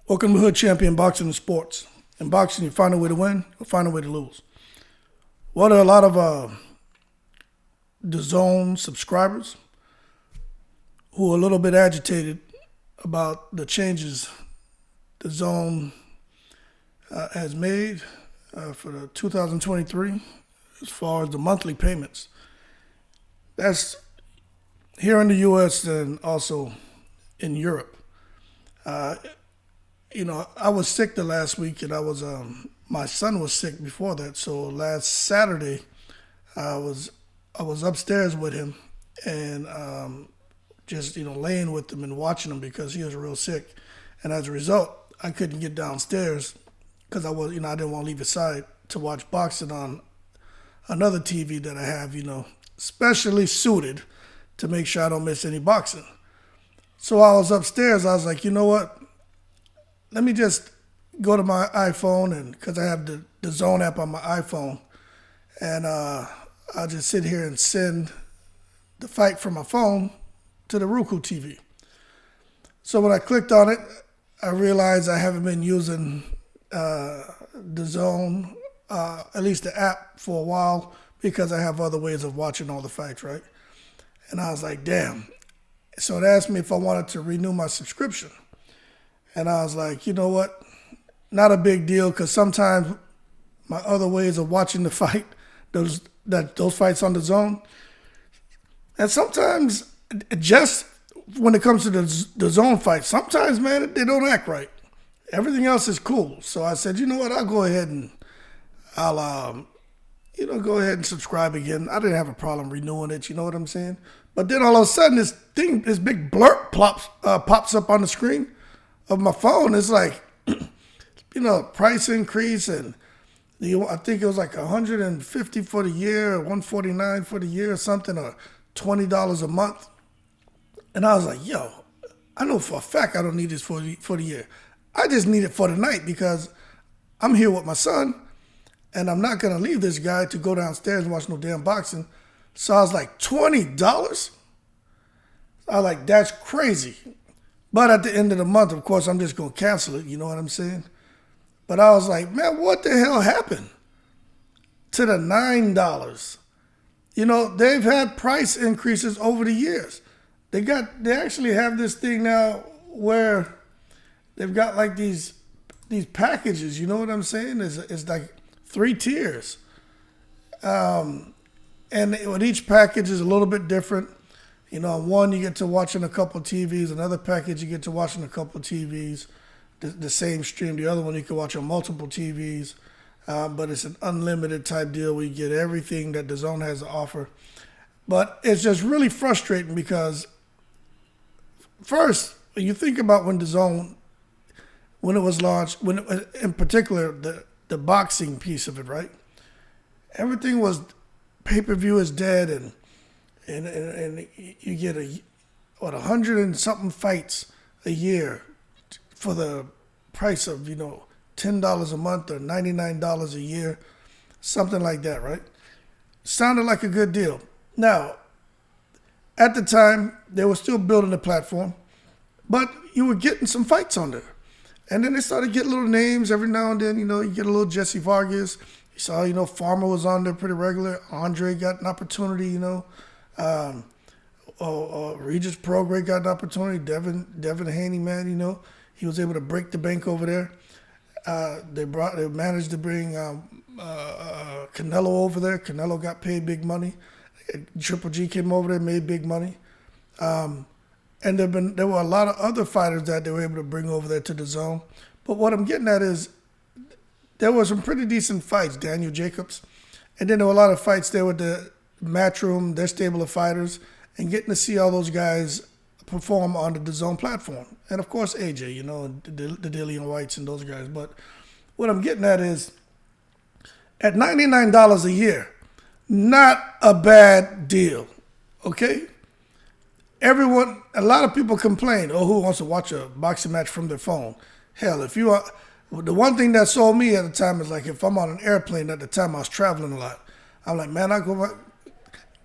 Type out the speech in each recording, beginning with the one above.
Welcome to Hood Champion Boxing and Sports. In boxing, you find a way to win, or find a way to lose. Well, there are a lot of DAZN subscribers who are a little bit agitated about the changes DAZN has made for the 2023 as far as the monthly payments. That's here in the U.S. and also in Europe. I was sick the last week, and my son was sick before that. So last Saturday, I was upstairs with him and just laying with him and watching him because he was real sick. And as a result, I couldn't get downstairs because I didn't want to leave his side to watch boxing on another TV that I have, specially suited to make sure I don't miss any boxing. So I was upstairs. I was like, you know what? Let me just go to my iPhone, and because I have the DAZN app on my iPhone, and I'll just sit here and send the fight from my phone to the Roku TV. So when I clicked on it, I realized I haven't been using DAZN, at least the app, for a while because I have other ways of watching all the fights, right? And I was like, damn. So it asked me if I wanted to renew my subscription. And I was like, you know what? Not a big deal, because sometimes my other ways of watching the fight, those fights on DAZN, and sometimes just when it comes to the DAZN fight, sometimes, man, they don't act right. Everything else is cool. So I said, you know what? I'll go ahead and go ahead and subscribe again. I didn't have a problem renewing it. You know what I'm saying? But then all of a sudden, this big blurb pops up on the screen of my phone. It's like, price increase, and I think it was like $150 for the year, or $149 for the year or something, or $20 a month. And I was like, yo, I know for a fact I don't need this for the year. I just need it for the night because I'm here with my son, and I'm not going to leave this guy to go downstairs and watch no damn boxing. So I was like, $20? I was like, that's crazy. But at the end of the month, of course, I'm just going to cancel it. You know what I'm saying? But I was like, man, what the hell happened to the $9? They've had price increases over the years. They actually have this thing now where they've got like these packages. You know what I'm saying? It's like 3 tiers. And with each package is a little bit different. One, you get to watching a couple TVs. Another package, you get to watching a couple TVs, the same stream. The other one, you can watch on multiple TVs. But it's an unlimited type deal where you get everything that DAZN has to offer. But it's just really frustrating because, first, when you think about when DAZN, when it was launched, in particular, the boxing piece of it, right? Everything was pay-per-view is dead, and you get 100 and something fights a year for the price of, $10 a month or $99 a year, something like that, right? Sounded like a good deal. Now, at the time, they were still building the platform, but you were getting some fights on there. And then they started getting little names every now and then. You get a little Jesse Vargas. You saw, Farmer was on there pretty regular. Andre got an opportunity, Regis Prograis got an opportunity. Devin Haney, man, he was able to break the bank over there. They managed to bring Canelo over there. Canelo got paid big money. Triple G came over there, made big money. And there were a lot of other fighters that they were able to bring over there to DAZN. But what I'm getting at is there were some pretty decent fights. Daniel Jacobs, and then there were a lot of fights there with the Matchroom, their stable of fighters, and getting to see all those guys perform on the DAZN platform. And of course, AJ, the Dillian Whites and those guys. But what I'm getting at is at $99 a year, not a bad deal, okay? A lot of people complain, who wants to watch a boxing match from their phone? Hell, the one thing that sold me at the time is like if I'm on an airplane at the time, I was traveling a lot. I'm like, man, I go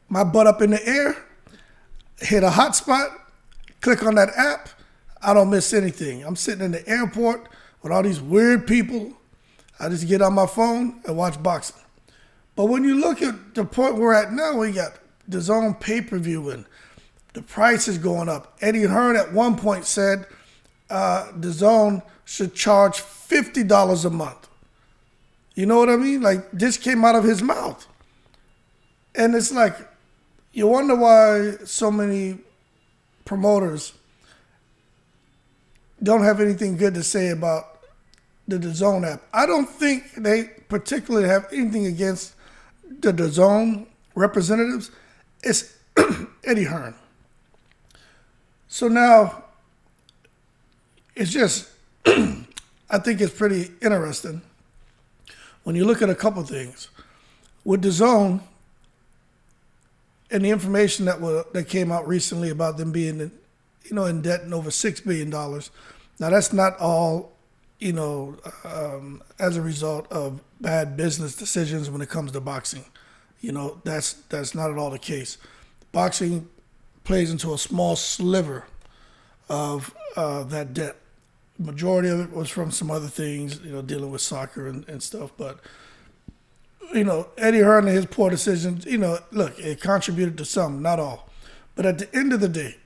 my butt up in the air, hit a hot spot, click on that app. I don't miss anything. I'm sitting in the airport with all these weird people. I just get on my phone and watch boxing. But when you look at the point we're at now, we got DAZN pay-per-view and the price is going up. Eddie Hearn at one point said DAZN should charge $50 a month. You know what I mean? Like, this came out of his mouth. And it's like, you wonder why so many promoters don't have anything good to say about the DAZN app. I don't think they particularly have anything against the DAZN representatives. It's Eddie Hearn. So now, it's just, I think it's pretty interesting when you look at a couple things. With DAZN and the information that came out recently about them being in debt and over $6 billion. Now, that's not all, as a result of bad business decisions when it comes to boxing. That's not at all the case. Boxing plays into a small sliver of that debt. Majority of it was from some other things, dealing with soccer and stuff. But, Eddie Hearn and his poor decisions, look, it contributed to some, not all. But at the end of the day,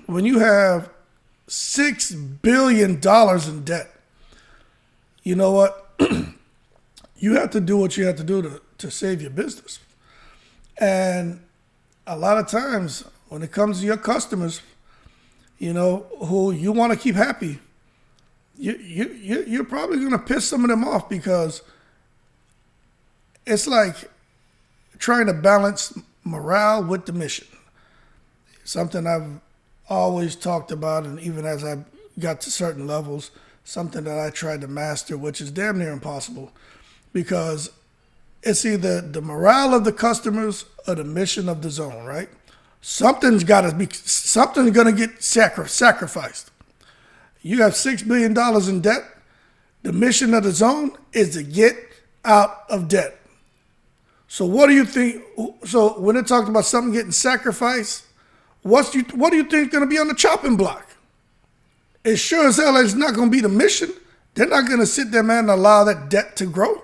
when you have $6 billion in debt, you know what? You have to do what you have to do to save your business. And a lot of times when it comes to your customers, who you want to keep happy, you're probably going to piss some of them off, because it's like trying to balance morale with the mission. Something I've always talked about, and even as I got to certain levels, something that I tried to master, which is damn near impossible, because it's either the morale of the customers or the mission of DAZN, right? Something's going to get sacrificed. You have $6 billion in debt. The mission of DAZN is to get out of debt. So what do you think? So when it talked about something getting sacrificed, what do you think is going to be on the chopping block? It sure as hell is not going to be the mission. They're not going to sit there, man, and allow that debt to grow.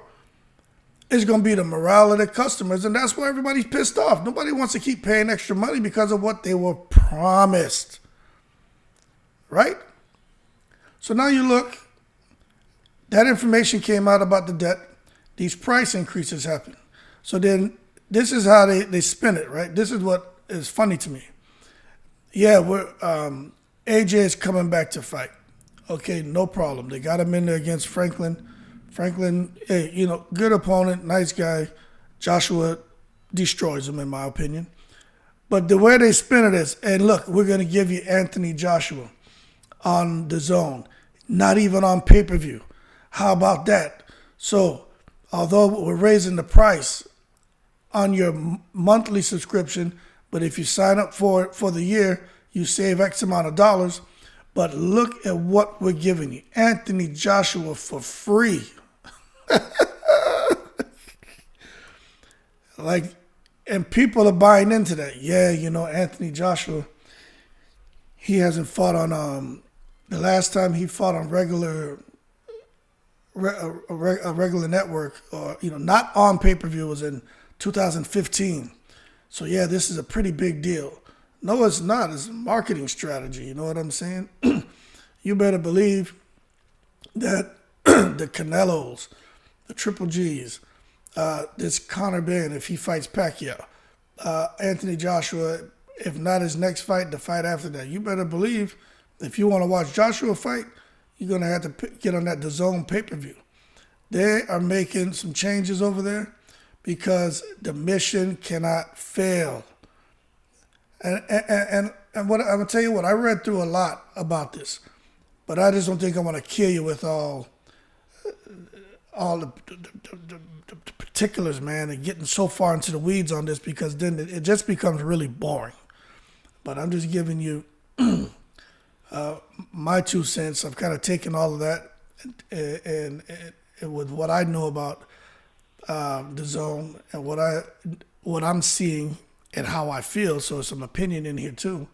It's going to be the morale of their customers, and that's why everybody's pissed off. Nobody wants to keep paying extra money because of what they were promised, right? So now you look, that information came out about the debt. These price increases happen. So then this is how they spin it, right? This is what is funny to me. Yeah, AJ is coming back to fight. Okay, no problem. They got him in there against Franklin. Franklin, hey, good opponent, nice guy. Joshua destroys him, in my opinion. But the way they spin it is, and look, we're going to give you Anthony Joshua on DAZN, not even on pay-per-view. How about that? So, although we're raising the price on your monthly subscription, but if you sign up for it for the year, you save X amount of dollars. But look at what we're giving you. Anthony Joshua for free. And people are buying into that. Yeah, Anthony Joshua, he hasn't fought on, the last time he fought on a regular network, or, not on pay-per-view, was in 2015. So yeah, this is a pretty big deal. No, it's not. It's a marketing strategy. You know what I'm saying? You better believe that the Canelos, the Triple Gs, this Conor Benn, if he fights Pacquiao, Anthony Joshua, if not his next fight, the fight after that, you better believe if you want to watch Joshua fight, you're going to have to get on that DAZN pay-per-view. They are making some changes over there because the mission cannot fail. And what I'm going to tell you what, I read through a lot about this, but I just don't think I want to kill you with all the particulars, man, and getting so far into the weeds on this, because then it just becomes really boring. But I'm just giving you my 2 cents. I've kind of taken all of that and with what I know about DAZN and what I'm seeing and how I feel, so some opinion in here too.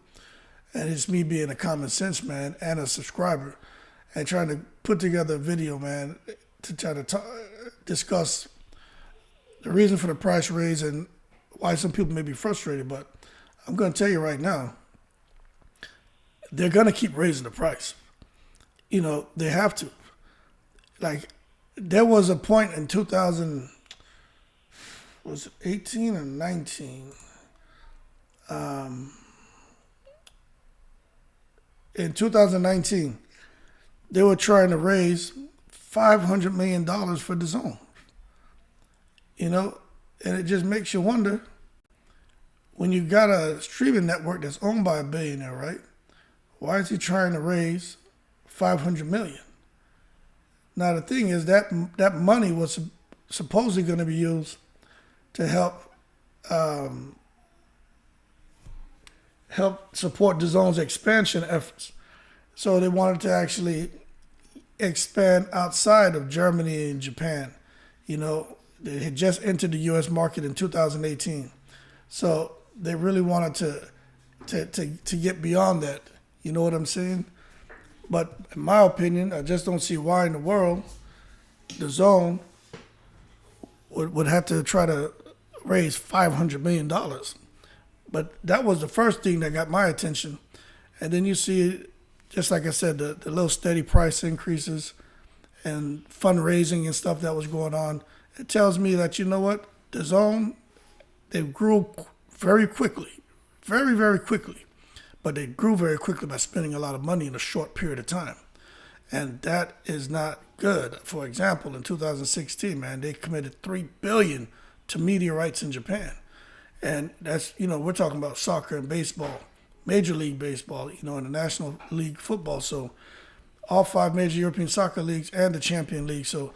and it's me being a common sense man and a subscriber, and trying to put together a video, man, to try to discuss the reason for the price raise and why some people may be frustrated. But I'm going to tell you right now, they're going to keep raising the price. You know, they have to. Like, there was a point in 2000, was it 18 or 19? In 2019, they were trying to raise $500 million for DAZN. You know, and it just makes you wonder, when you got a streaming network that's owned by a billionaire, right? Why is he trying to raise $500 million? Now, the thing is that money was supposedly going to be used to help support DAZN's expansion efforts. So they wanted to actually expand outside of Germany and Japan. You know, they had just entered the U.S. market in 2018. So they really wanted to get beyond that. You know what I'm saying? But in my opinion, I just don't see why in the world DAZN would have to try to raise $500 million. But that was the first thing that got my attention. And then you see, just like I said, the little steady price increases and fundraising and stuff that was going on. It tells me that, you know what, DAZN, they grew very quickly, very, very quickly. But they grew very quickly by spending a lot of money in a short period of time. And that is not good. For example, in 2016, man, they committed $3 billion to media rights in Japan. And that's, you know, we're talking about soccer and baseball, Major League Baseball, you know, and the National League Football. So all 5 major European soccer leagues and the Champion League. So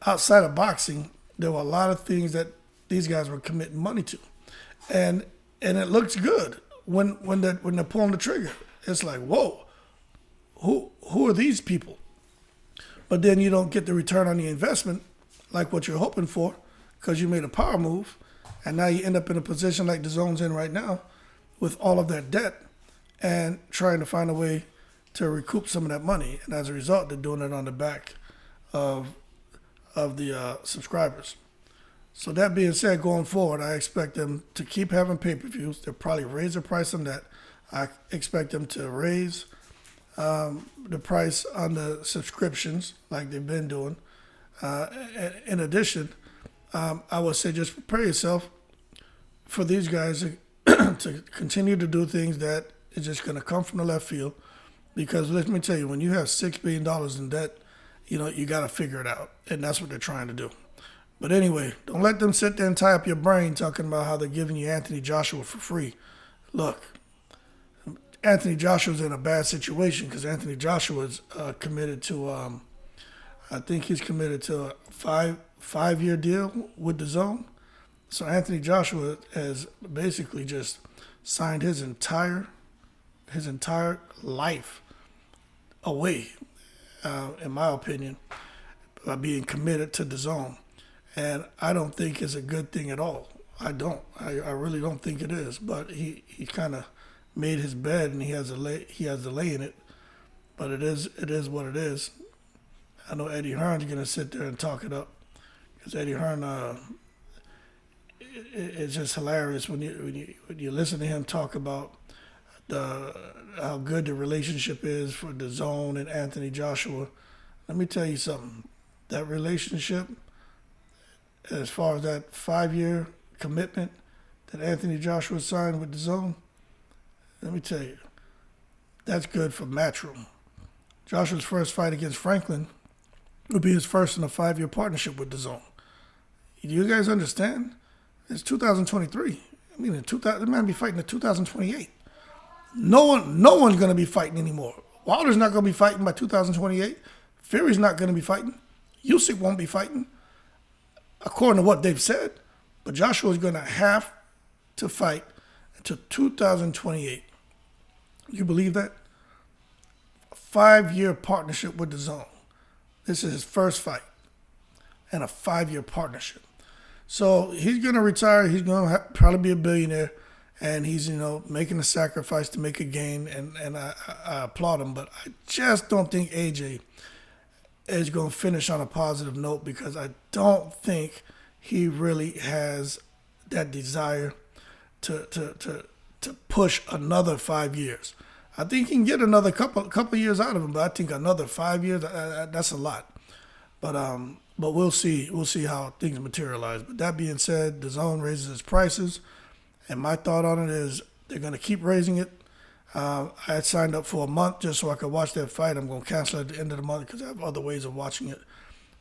outside of boxing, there were a lot of things that these guys were committing money to. And it looks good when they're pulling the trigger. It's like, whoa, who are these people? But then you don't get the return on the investment like what you're hoping for, because you made a power move. And now you end up in a position like DAZN's in right now with all of that debt and trying to find a way to recoup some of that money. And as a result, they're doing it on the back of the subscribers. So that being said, going forward, I expect them to keep having pay-per-views. They'll probably raise the price on that. I expect them to raise the price on the subscriptions like they've been doing. In addition, I would say just prepare yourself for these guys to continue to do things that is just going to come from the left field. Because let me tell you, when you have $6 billion in debt, you know, you got to figure it out. And that's what they're trying to do. But anyway, don't let them sit there and tie up your brain talking about how they're giving you Anthony Joshua for free. Look, Anthony Joshua's in a bad situation because Anthony Joshua's committed to, I think he's committed to a five-year deal with DAZN. So Anthony Joshua has basically just signed his entire life away, in my opinion, by being committed to DAZN. And I don't think it's a good thing at all. I don't. I really don't think it is. But he kind of made his bed and he has to lay in it. But it is what it is. I know Eddie Hearn's gonna sit there and talk it up, because Eddie Hearn, it's just hilarious when you listen to him talk about how good the relationship is for DAZN and Anthony Joshua. Let me tell you something. That relationship, as far as that 5-year commitment that Anthony Joshua signed with DAZN, let me tell you, that's good for Matchroom. Joshua's first fight against Franklin would be his first in a 5-year partnership with DAZN. Do you guys understand? It's 2023. I mean, the man be fighting in 2028. No one's going to be fighting anymore. Wilder's not going to be fighting by 2028. Fury's not going to be fighting. Usyk won't be fighting, according to what they've said. But Joshua's going to have to fight until 2028. You believe that? A 5-year partnership with DAZN. This is his first fight and a 5-year partnership. So he's going to retire. He's going to probably be a billionaire. and he's making a sacrifice to make a gain, and I applaud him. But I just don't think AJ is going to finish on a positive note, because I don't think he really has that desire to push another 5 years. I think he can get another couple years out of him, but I think another 5 years, that's a lot. But we'll see. We'll see how things materialize. But that being said, DAZN raises its prices, and my thought on it is they're going to keep raising it. I had signed up for a month just so I could watch that fight. I'm going to cancel at the end of the month because I have other ways of watching it.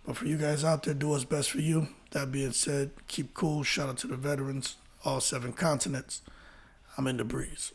But for you guys out there, do what's best for you. That being said, keep cool. Shout out to the veterans, all 7 continents. I'm in the breeze.